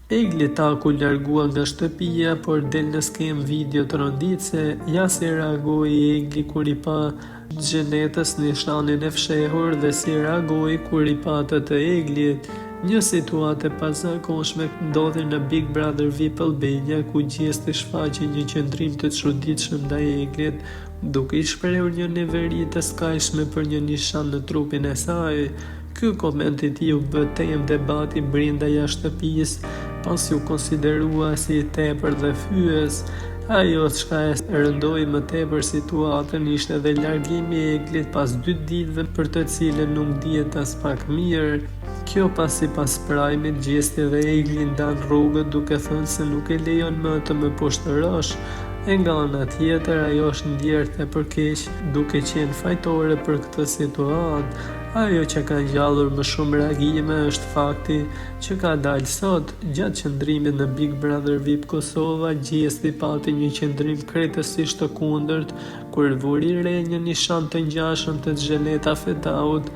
Egli taku largua nga shtëpia, por del në skem video të rënditse. Ja si reagoi Egli kur i pa Xhenetës nishanin e fshehur dhe si reagoi kur i pa atë të Eglit. Një situatë e pazakonshme ndodhi në Big Brother VIP Albania, ku gjesti shfaqi një qëndrim të çuditshëm ndaj Eglit, duke i shprehur një neveri të skajshme për një nishan në trupin e saj. Ky koment i tij u bë temë debati brenda shtëpisë, pasi u konsiderua si i tepër dhe fyes. Ajo çka e rëndoi më tepër situatën ishte edhe largimi i Eglit pas 2 ditëve për të cilën nuk dihet as pak mirë. Kjo pasi pas prajmit gjesti dhe Egli ndan rrugët duke thënë se nuk e lejon më të më poshtërosh. E nga ana tjetër, ajo është ndjerë tepër keq duke qenë fajtore për këtë situatë. Ajo që ka ngjallur më shumë reagime është fakti që ka dalë sot. Gjatë qëndrimit në Big Brother VIP Kosova, gjesti pati një qëndrim krejtësisht të kundërt, kur vuri re një nishan të ngjashëm të Xheneta Fetaut,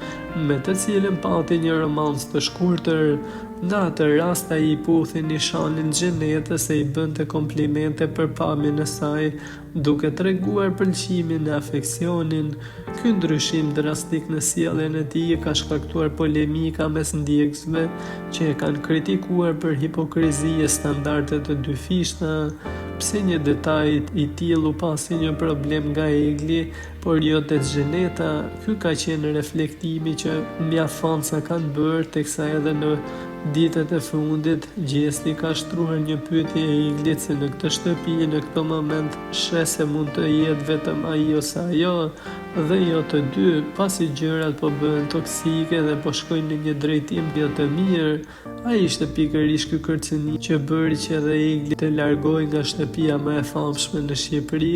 me të cilën pati një romancë të shkurtër. Në atë rast ai i puthi nishanin Xhenetës e i bënte komplimente për pamjen e saj, duke treguar pëlqimin e afeksionin. Ky ndryshim drastik në sjelljen e tij ka shkaktuar polemika mes ndjekësve që e kanë kritikuar për hipokrizi e standarde të dyfishta. Pse një detaj i tillë u pasi një problem nga Egli, por jo te Xheneta? Ky ka qenë reflektimi që mjaftësa kanë bërë, teksa edhe në ditët e fundit gjesti ka shtruar një pyetje e Eglit se në këtë shtëpi në këtë moment sheh se mund të jetë vetëm ai ose ajo, dhe jo të dy, pasi gjërat po bëhen toksike dhe po shkojnë në një drejtim jo të mirë. Ai ishte pikërisht ky kërcënim që bëri që edhe Egli të largojë nga shtëpia më e famshme në Shqipëri.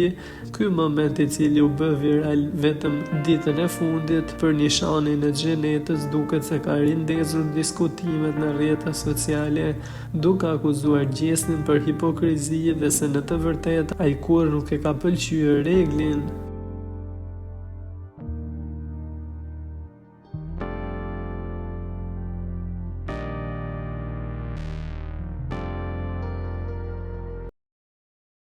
Ky moment i cili u bë viral vetëm ditën e fundit për nishanin e Xhenetës duket se ka rindezur diskutimet në rrjetet sociale, duke akuzuar gjestin për hipokrizi dhe se në të vërtetë ai kurrë nuk e ka pëlqyer Eglin.